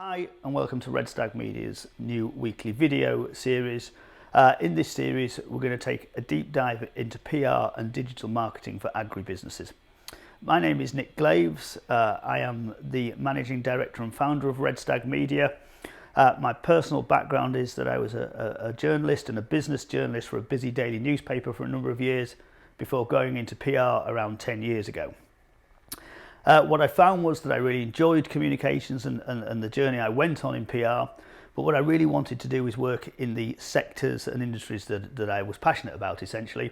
Hi and welcome to Red Stag Media's new weekly video series. In this series we're going to take a deep dive into PR and digital marketing for agribusinesses. My name is Nick Glaves. I am the Managing Director and Founder of Red Stag Media. My personal background is that I was a journalist and a business journalist for a busy daily newspaper for a number of years before going into PR around 10 years ago. What I found was that I really enjoyed communications and the journey I went on in PR, but what I really wanted to do was work in the sectors and industries that I was passionate about, essentially.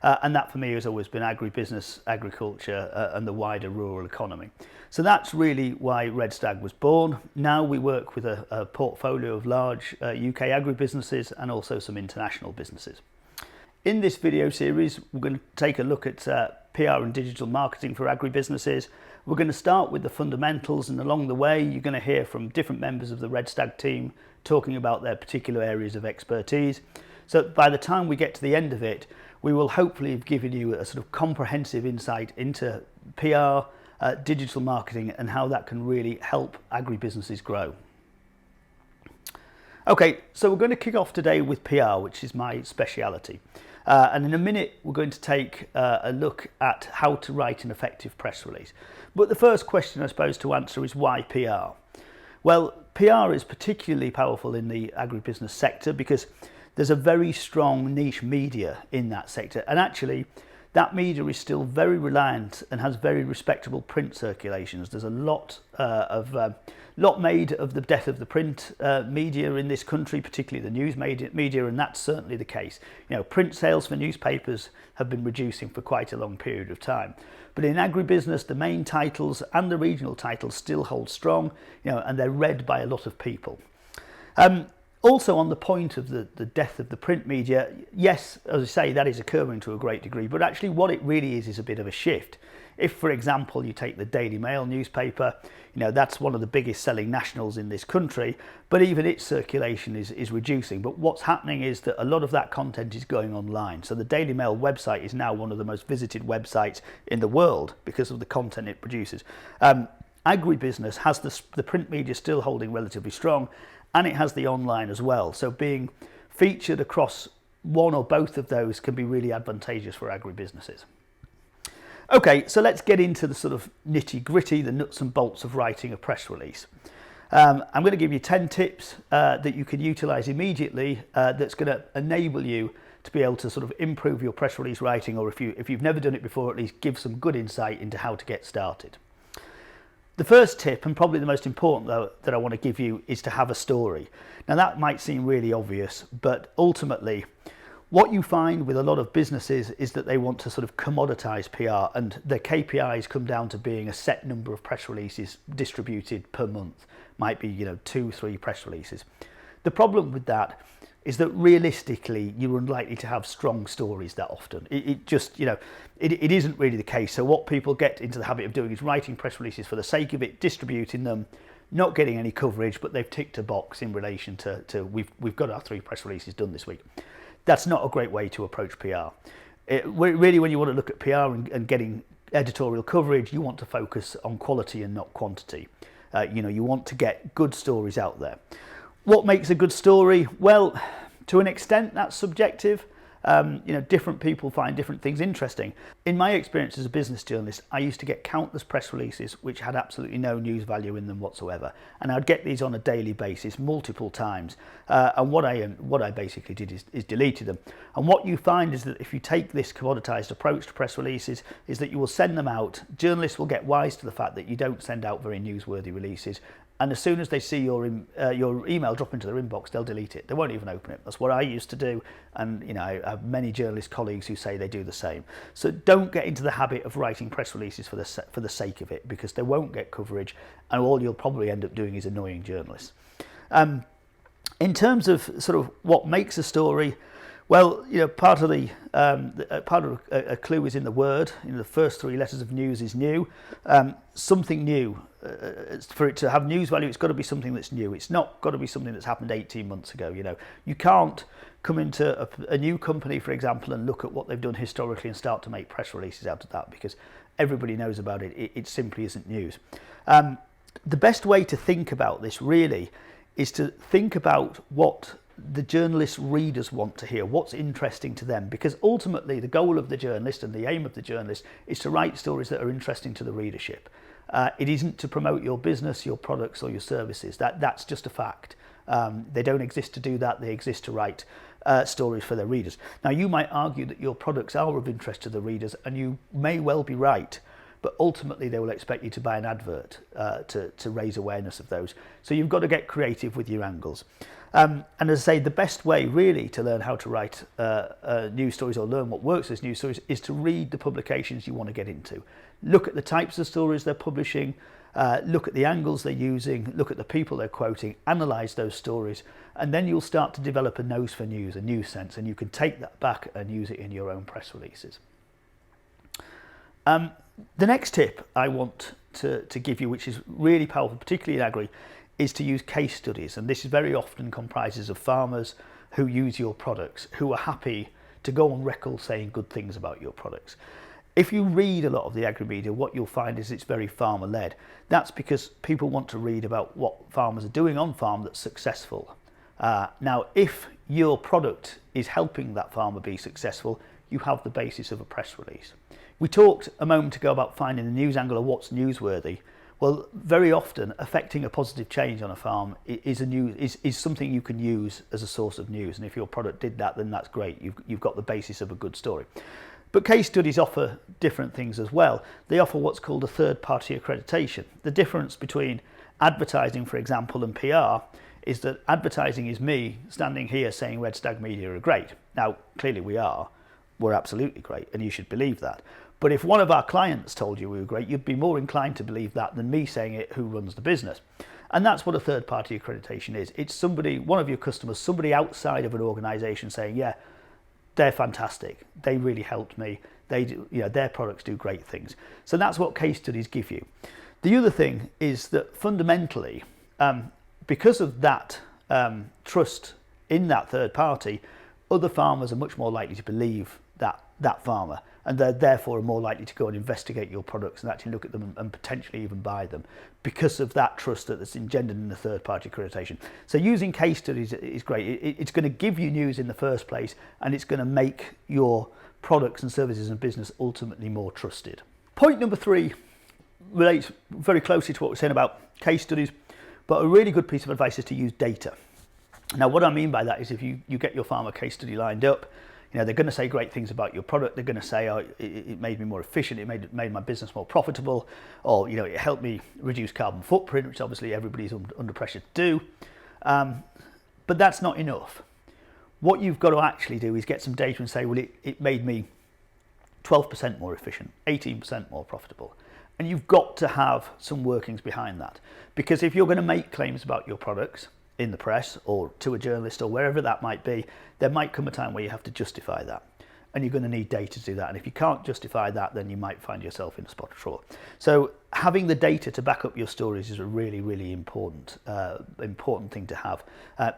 And that for me has always been agribusiness, agriculture and the wider rural economy. So that's really why Red Stag was born. Now we work with a portfolio of large UK agribusinesses and also some international businesses. In this video series, we're going to take a look at PR and digital marketing for agribusinesses. We're going to start with the fundamentals, and along the way you're going to hear from different members of the Red Stag team talking about their particular areas of expertise. So by the time we get to the end of it, we will hopefully have given you a sort of comprehensive insight into PR, digital marketing, and how that can really help agribusinesses grow. Okay, so we're going to kick off today with PR, which is my speciality. And in a minute, we're going to take a look at how to write an effective press release. But the first question, I suppose, to answer is why PR? Well, PR is particularly powerful in the agribusiness sector because there's a very strong niche media in that sector. And actually, that media is still very reliant and has very respectable print circulations. There's a lot made of the death of the print media in this country, particularly the news media, and that's certainly the case. You know, print sales for newspapers have been reducing for quite a long period of time. But in agribusiness, the main titles and the regional titles still hold strong, you know, and they're read by a lot of people. Also, on the point of the death of the print media, yes, as I say, that is occurring to a great degree, but actually what it really is a bit of a shift. If, for example, you take the Daily Mail newspaper, you know, that's one of the biggest selling nationals in this country, but even its circulation is reducing. But what's happening is that a lot of that content is going online. So the Daily Mail website is now one of the most visited websites in the world because of the content it produces. Agribusiness has the print media still holding relatively strong, and it has the online as well. So being featured across one or both of those can be really advantageous for agribusinesses. Okay, so let's get into the sort of nitty-gritty, the nuts and bolts of writing a press release. I'm going to give you 10 tips that you can utilize immediately that's going to enable you to be able to sort of improve your press release writing, or if you've never done it before, at least give some good insight into how to get started. The first tip, and probably the most important though, that I want to give you, is to have a story. Now that might seem really obvious, but ultimately what you find with a lot of businesses is that they want to sort of commoditize PR, and their KPIs come down to being a set number of press releases distributed per month. Might be, you know, 2-3 press releases. The problem with that is that realistically you're unlikely to have strong stories that often. It just, you know, it isn't really the case. So what people get into the habit of doing is writing press releases for the sake of it, distributing them, not getting any coverage, but they've ticked a box in relation to we've got our 3 press releases done this week. That's not a great way to approach PR. Really, when you want to look at PR and getting editorial coverage, you want to focus on quality and not quantity. You know, you want to get good stories out there. What makes a good story? Well, to an extent that's subjective. You know, different people find different things interesting. In my experience as a business journalist, I used to get countless press releases which had absolutely no news value in them whatsoever, and I'd get these on a daily basis multiple times. And what I basically did is deleted them. And what you find is that if you take this commoditized approach to press releases, is that you will send them out. Journalists will get wise to the fact that you don't send out very newsworthy releases. And as soon as they see your email drop into their inbox, they'll delete it. They won't even open it. That's what I used to do. And you know, I have many journalist colleagues who say they do the same. So don't get into the habit of writing press releases for the sake of it, because they won't get coverage, and all you'll probably end up doing is annoying journalists. In terms of sort of what makes a story, well, you know, part of a clue is in the word. You know, the first 3 letters of news is new. Something new. For it to have news value, it's got to be something that's new. It's not got to be something that's happened 18 months ago. You know, you can't come into a new company, for example, and look at what they've done historically and start to make press releases out of that, because everybody knows about it. It simply isn't news. The best way to think about this really is to think about what the journalist's readers want to hear, what's interesting to them, because ultimately the goal of the journalist and the aim of the journalist is to write stories that are interesting to the readership. It isn't to promote your business, your products or your services. That's just a fact. They don't exist to do that, they exist to write stories for their readers. Now you might argue that your products are of interest to the readers, and you may well be right, but ultimately they will expect you to buy an advert to raise awareness of those. So you've got to get creative with your angles. And as I say, the best way really to learn how to write news stories or learn what works as news stories is to read the publications you want to get into. Look at the types of stories they're publishing, look at the angles they're using, look at the people they're quoting, analyse those stories, and then you'll start to develop a nose for news, a news sense, and you can take that back and use it in your own press releases. The next tip I want to give you, which is really powerful, particularly in agri, is to use case studies. And this is very often comprises of farmers who use your products, who are happy to go on record saying good things about your products. If you read a lot of the agri media, what you'll find is it's very farmer-led. That's because people want to read about what farmers are doing on farm that's successful. Now, if your product is helping that farmer be successful, you have the basis of a press release. We talked a moment ago about finding the news angle of what's newsworthy. Well, very often affecting a positive change on a farm is something you can use as a source of news. And if your product did that, then that's great. You've got the basis of a good story. But case studies offer different things as well. They offer what's called a third-party accreditation. The difference between advertising, for example, and PR is that advertising is me standing here saying Red Stag Media are great. Now, clearly we are. We're absolutely great, and you should believe that. But if one of our clients told you we were great, you'd be more inclined to believe that than me saying it, who runs the business. And that's what a third-party accreditation is. It's somebody, one of your customers, somebody outside of an organisation saying, yeah, they're fantastic. They really helped me. They do, their products do great things. So that's what case studies give you. The other thing is that fundamentally, because of that trust in that third party, other farmers are much more likely to believe that farmer, and they're therefore more likely to go and investigate your products and actually look at them and potentially even buy them because of that trust that's engendered in the third-party accreditation. So using case studies is great. It's going to give you news in the first place, and it's going to make your products and services and business ultimately more trusted. Point number 3 relates very closely to what we're saying about case studies, but a really good piece of advice is to use data. Now, what I mean by that is if you get your farmer case study lined up, they're going to say great things about your product. They're going to say, oh, it made me more efficient, it made my business more profitable, or it helped me reduce carbon footprint, which obviously everybody's under pressure to do. But that's not enough. What you've got to actually do is get some data and say, well, it made me 12% more efficient, 18% more profitable. And you've got to have some workings behind that. Because if you're going to make claims about your products in the press or to a journalist or wherever that might be, there might come a time where you have to justify that. And you're going to need data to do that. And if you can't justify that, then you might find yourself in a spot of trouble. So having the data to back up your stories is a really, really important thing to have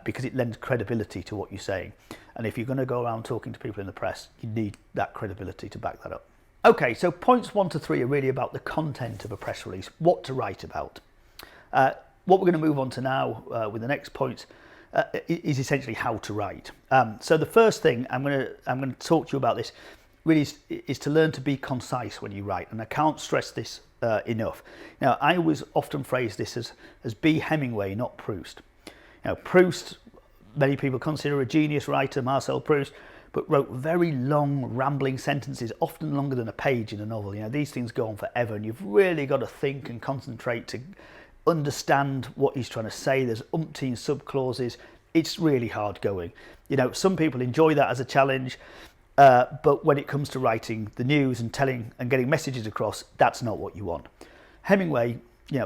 because it lends credibility to what you're saying. And if you're going to go around talking to people in the press, you need that credibility to back that up. Okay, so points 1 to 3 are really about the content of a press release, what to write about. What we're going to move on to now with the next point is essentially how to write. So the first thing I'm going to talk to you about this really is to learn to be concise when you write, and I can't stress this enough. Now, I always often phrase this as be Hemingway, not Proust. Proust, many people consider a genius writer, Marcel Proust, but wrote very long, rambling sentences, often longer than a page in a novel. These things go on forever, and you've really got to think and concentrate to understand what he's trying to say. There's umpteen subclauses. It's really hard going. Some people enjoy that as a challenge, but when it comes to writing the news and telling and getting messages across, that's not what you want. Hemingway,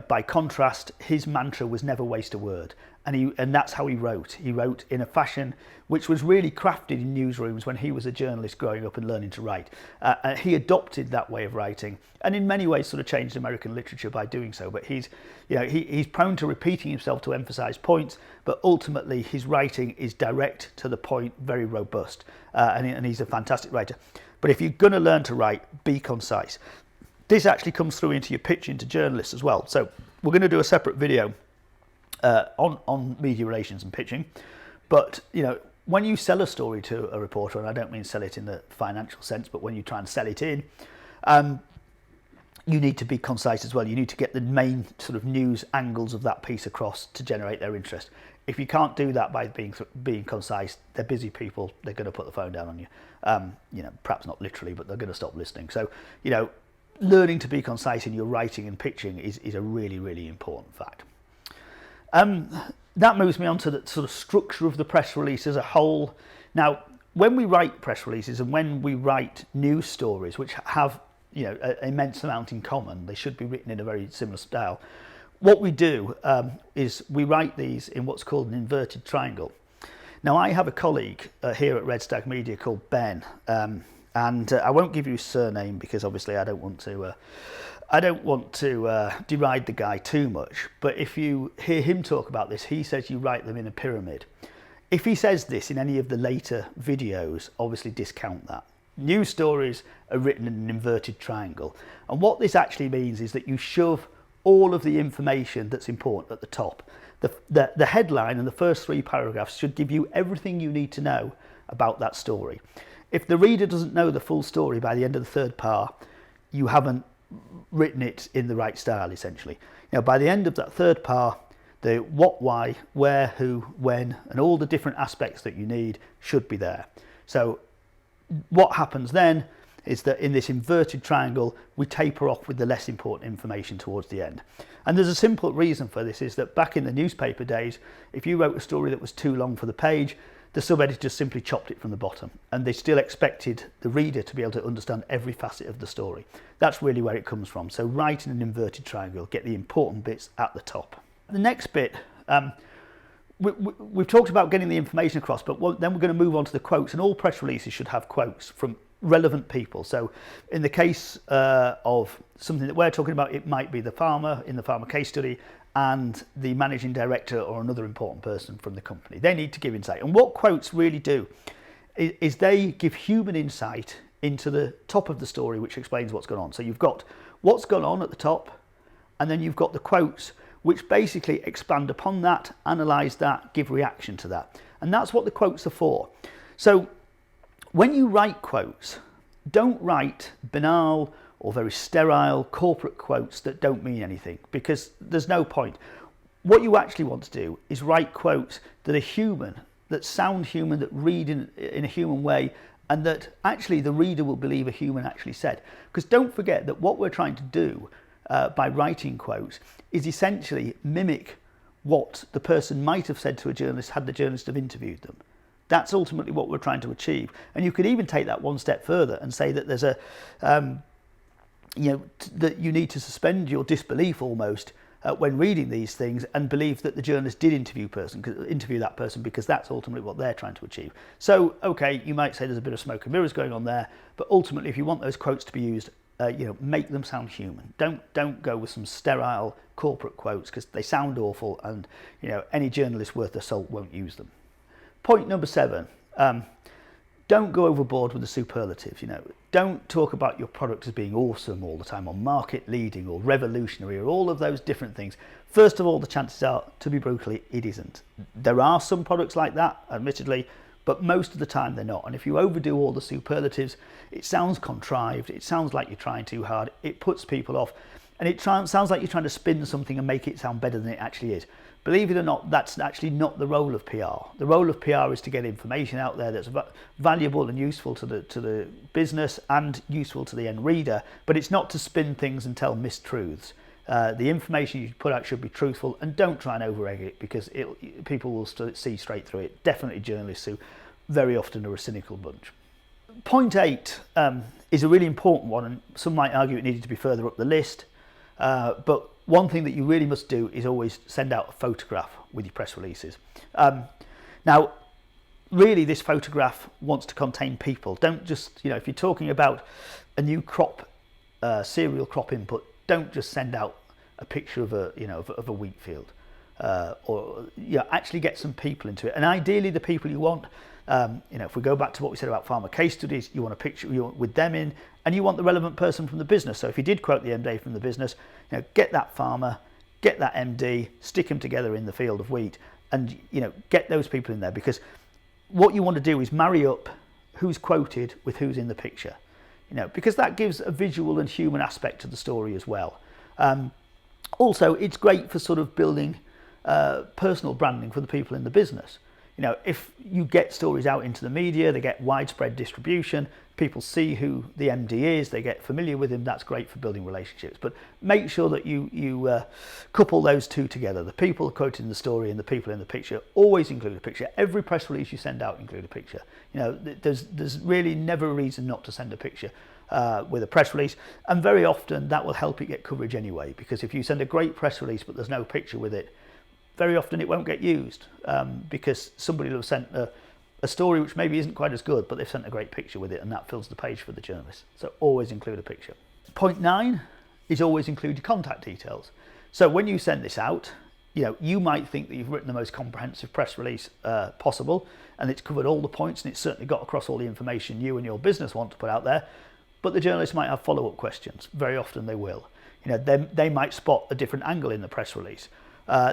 by contrast, his mantra was never waste a word, and that's how he wrote. He wrote in a fashion which was really crafted in newsrooms when he was a journalist growing up and learning to write. And he adopted that way of writing, and in many ways sort of changed American literature by doing so. But he's prone to repeating himself to emphasize points, but ultimately his writing is direct to the point, very robust, and he's a fantastic writer. But if you're going to learn to write, be concise. This actually comes through into your pitching to journalists as well. So we're going to do a separate video on media relations and pitching. But when you sell a story to a reporter, and I don't mean sell it in the financial sense, but when you try and sell it in, you need to be concise as well. You need to get the main sort of news angles of that piece across to generate their interest. If you can't do that by being concise, they're busy people. They're going to put the phone down on you. Perhaps not literally, but they're going to stop listening. So, learning to be concise in your writing and pitching is a really, really important fact. That moves me on to the sort of structure of the press release as a whole. Now, when we write press releases and when we write news stories, which have an immense amount in common, they should be written in a very similar style. What we do is we write these in what's called an inverted triangle. Now, I have a colleague here at Red Stag Media called Ben, and I won't give you his surname because obviously I don't want to deride the guy too much. But if you hear him talk about this, he says you write them in a pyramid. If he says this in any of the later videos, obviously discount that. News stories are written in an inverted triangle, and what this actually means is that you shove all of the information that's important at the top. The headline and the first 3 paragraphs should give you everything you need to know about that story. If the reader doesn't know the full story by the end of the 3rd par, you haven't written it in the right style, essentially. By the end of that 3rd par, the what, why, where, who, when, and all the different aspects that you need should be there. So what happens then is that in this inverted triangle, we taper off with the less important information towards the end. And there's a simple reason for this, is that back in the newspaper days, if you wrote a story that was too long for the page, the sub-editor simply chopped it from the bottom, and they still expected the reader to be able to understand every facet of the story. That's really where it comes from. So write in an inverted triangle, get the important bits at the top. The next bit, we've talked about getting the information across, but then we're going to move on to the quotes, and all press releases should have quotes from relevant people. So in the case of something that we're talking about, it might be the farmer in the farmer case study and the managing director or another important person from the company. They need to give insight. And what quotes really do is they give human insight into the top of the story, which explains what's going on. So you've got what's gone on at the top, and then you've got the quotes, which basically expand upon that, analyse that, give reaction to that. And that's what the quotes are for. So when you write quotes, don't write banal or very sterile corporate quotes that don't mean anything, because there's no point. What you actually want to do is write quotes that are human, that sound human, that read in a human way, and that actually the reader will believe a human actually said. Because don't forget that what we're trying to do by writing quotes is essentially mimic what the person might have said to a journalist had the journalist have interviewed them. That's ultimately what we're trying to achieve. And you could even take that one step further and say that there's that you need to suspend your disbelief almost when reading these things and believe that the journalist did interview that person, because that's ultimately what they're trying to achieve. So, okay, you might say there's a bit of smoke and mirrors going on there, but ultimately, if you want those quotes to be used, make them sound human. Don't go with some sterile corporate quotes, because they sound awful, and any journalist worth their salt won't use them. Point number 7. Don't go overboard with the superlatives. Don't talk about your product as being awesome all the time, or market leading, or revolutionary, or all of those different things. First of all, the chances are, to be brutally, it isn't. There are some products like that, admittedly, but most of the time they're not. And if you overdo all the superlatives, it sounds contrived, it sounds like you're trying too hard, it puts people off, and it sounds like you're trying to spin something and make it sound better than it actually is. Believe it or not, that's actually not the role of PR. The role of PR is to get information out there that's valuable and useful to the business and useful to the end reader, but it's not to spin things and tell mistruths. The information you put out should be truthful, and don't try and over-egg it, because people will see straight through it. Definitely journalists, who very often are a cynical bunch. Point 8 is a really important one, and some might argue it needed to be further up the list, but one thing that you really must do is always send out a photograph with your press releases. Now, really, this photograph wants to contain people. Don't just, if you're talking about a new crop, cereal crop input, don't just send out a picture of a wheat field, or actually get some people into it. And ideally, the people you want, if we go back to what we said about farmer case studies, you want a picture with them in, and you want the relevant person from the business. So if you did quote the MD from the business, get that farmer get that MD, stick them together in the field of wheat, and get those people in there, because what you want to do is marry up who's quoted with who's in the picture, because that gives a visual and human aspect to the story as well. Also, it's great for sort of building personal branding for the people in the business. If you get stories out into the media, they get widespread distribution, people see who the MD is, they get familiar with him, that's great for building relationships. But make sure that you couple those two together. The people quoting the story and the people in the picture. Always include a picture. Every press release you send out, include a picture. There's really never a reason not to send a picture with a press release, and very often that will help it get coverage anyway, because if you send a great press release but there's no picture with it, very often it won't get used, because somebody will have sent a story which maybe isn't quite as good, but they've sent a great picture with it, and that fills the page for the journalist. So always include a picture. Point 9 is always include your contact details. So when you send this out, you might think that you've written the most comprehensive press release possible, and it's covered all the points, and it's certainly got across all the information you and your business want to put out there, but the journalist might have follow-up questions. Very often they will. They might spot a different angle in the press release.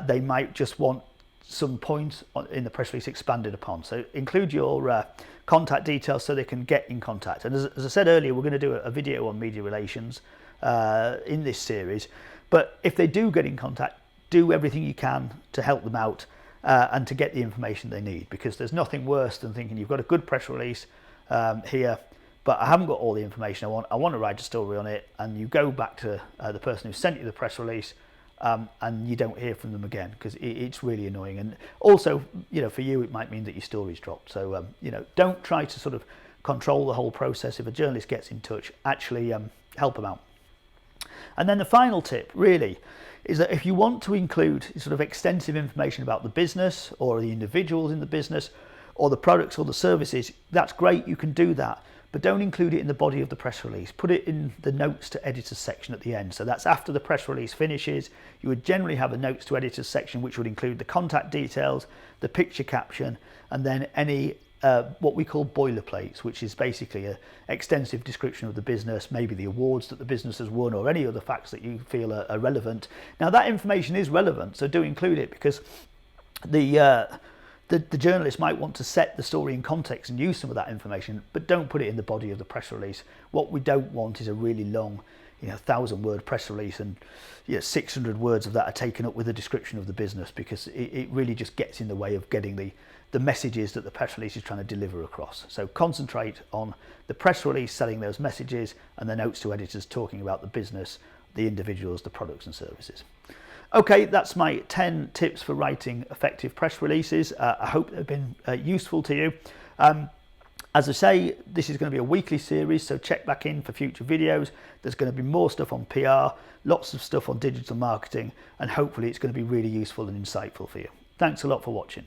They might just want some points in the press release expanded upon. So include your contact details so they can get in contact. And as I said earlier, we're going to do a video on media relations in this series. But if they do get in contact, do everything you can to help them out and to get the information they need, because there's nothing worse than thinking you've got a good press release here, but I haven't got all the information I want to write a story on it, and you go back to the person who sent you the press release, and you don't hear from them again, because it's really annoying. And also, for you, it might mean that your story's dropped. So, don't try to sort of control the whole process. If a journalist gets in touch, actually help them out. And then the final tip, really, is that if you want to include sort of extensive information about the business or the individuals in the business or the products or the services, that's great, you can do that. But don't include it in the body of the press release. Put it in the notes to editors section at the end. So that's after the press release finishes. You would generally have a notes to editors section, which would include the contact details, the picture caption, and then any what we call boilerplates, which is basically an extensive description of the business, maybe the awards that the business has won or any other facts that you feel are relevant. Now that information is relevant, so do include it, because the journalist might want to set the story in context and use some of that information, but don't put it in the body of the press release. What we don't want is a really long, 1,000-word press release, and 600 words of that are taken up with a description of the business, because it really just gets in the way of getting the messages that the press release is trying to deliver across. So concentrate on the press release selling those messages, and the notes to editors talking about the business, the individuals, the products and services. Okay, that's my 10 tips for writing effective press releases. I hope they've been useful to you. As I say, this is going to be a weekly series, so check back in for future videos. There's going to be more stuff on PR, lots of stuff on digital marketing, and hopefully it's going to be really useful and insightful for you. Thanks a lot for watching.